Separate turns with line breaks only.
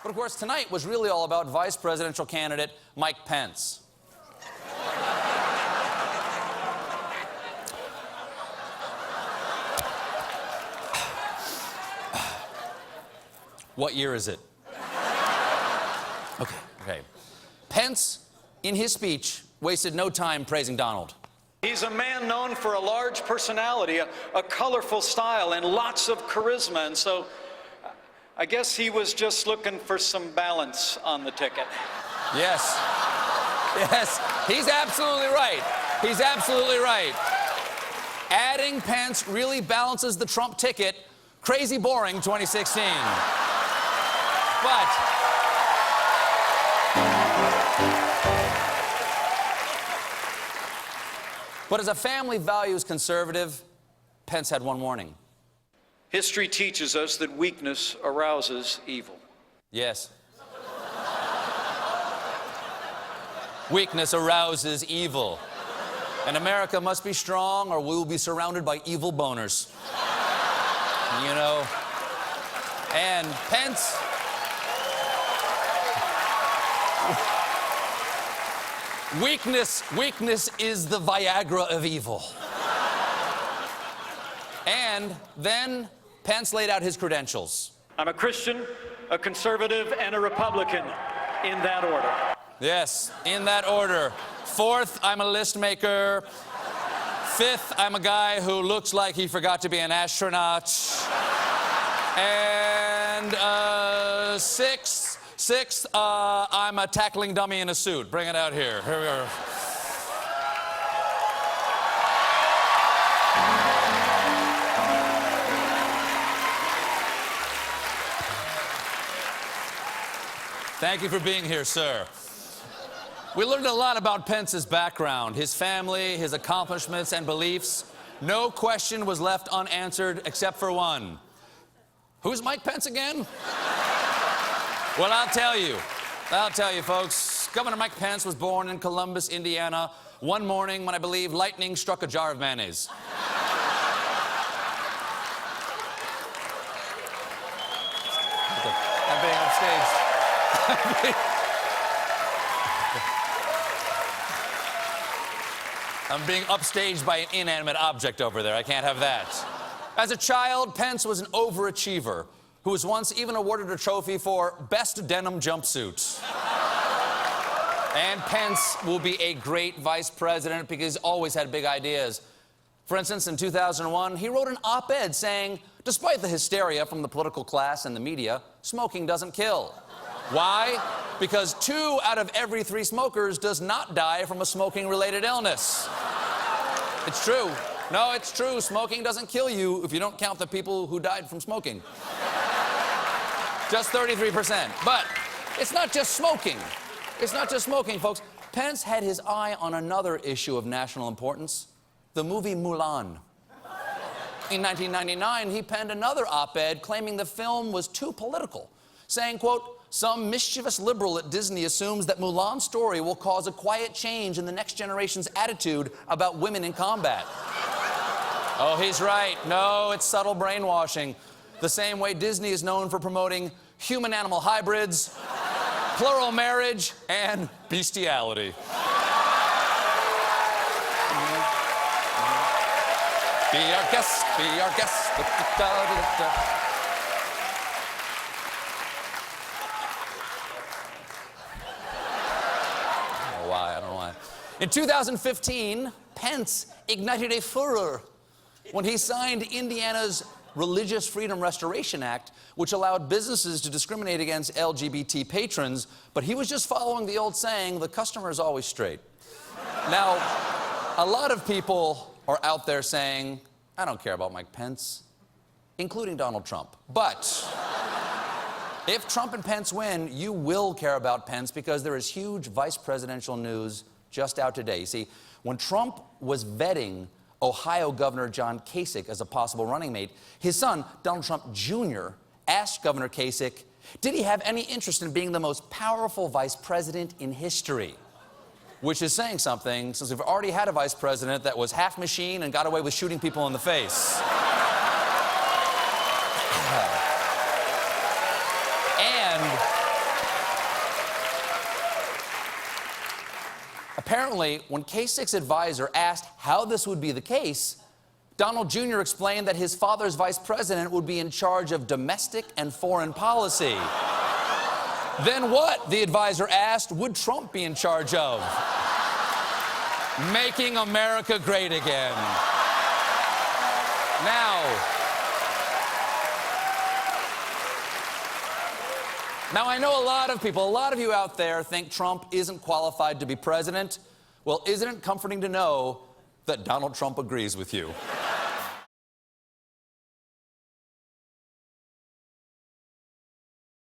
But of course, tonight was really all about vice presidential candidate Mike Pence. What year is it? Okay. Pence, in his speech, wasted no time praising Donald.
He's a man known for a large personality, a colorful style, and lots of charisma, and so I guess he was just looking for some balance on the ticket.
Yes. Yes, he's absolutely right. He's absolutely right. Adding Pence really balances the Trump ticket. Crazy boring 2016. But as a family values conservative, Pence had one warning.
History teaches us that weakness arouses evil.
Yes. Weakness arouses evil. And America must be strong or we will be surrounded by evil boners. You know? And Pence... Weakness is the Viagra of evil. And then Pence laid out his credentials.
I'm a Christian, a conservative, and a Republican, in that order.
Yes, in that order. Fourth, I'm a list maker. Fifth, I'm a guy who looks like he forgot to be an astronaut. And sixth, I'm a tackling dummy in a suit. Bring it out here. Here we are. Thank you for being here, sir. We learned a lot about Pence's background, his family, his accomplishments and beliefs. No question was left unanswered except for one. Who's Mike Pence again? Well, I'll tell you, folks. Governor Mike Pence was born in Columbus, Indiana, one morning when I believe lightning struck a jar of mayonnaise. I'm being upstaged. I'm being upstaged by an inanimate object over there. I can't have that. As a child, Pence was an overachiever who was once even awarded a trophy for Best Denim Jumpsuit. And Pence will be a great vice president because he's always had big ideas. For instance, in 2001, he wrote an op-ed saying, despite the hysteria from the political class and the media, smoking doesn't kill. Why? Because 2 out of every 3 smokers does not die from a smoking-related illness. It's true. No, it's true. Smoking doesn't kill you if you don't count the people who died from smoking. Just 33%. But it's not just smoking. It's not just smoking, folks. Pence had his eye on another issue of national importance, the movie Mulan. In 1999, he penned another op-ed claiming the film was too political, saying, quote, some mischievous liberal at Disney assumes that Mulan's story will cause a quiet change in the next generation's attitude about women in combat. Oh, he's right. No, it's subtle brainwashing. The same way Disney is known for promoting human-animal hybrids, plural marriage, and bestiality. Be our guest, be our guest. I don't know why. In 2015, Pence ignited a furor when he signed Indiana's Religious Freedom Restoration Act, which allowed businesses to discriminate against LGBT patrons, but he was just following the old saying, the customer is always straight. Now, a lot of people are out there saying, I don't care about Mike Pence, including Donald Trump. But if Trump and Pence win, you will care about Pence because there is huge vice presidential news just out today. You see, when Trump was vetting Ohio Governor John Kasich as a possible running mate, his son, Donald Trump Jr., asked Governor Kasich, did he have any interest in being the most powerful vice president in history? Which is saying something, since we've already had a vice president that was half machine and got away with shooting people in the face. Apparently, when K6 advisor asked how this would be the case, Donald Jr. explained that his father's vice president would be in charge of domestic and foreign policy. Then what, the advisor asked, would Trump be in charge of? Making America great again. Now, I know a lot of you out there think Trump isn't qualified to be president. Well, isn't it comforting to know that Donald Trump agrees with you?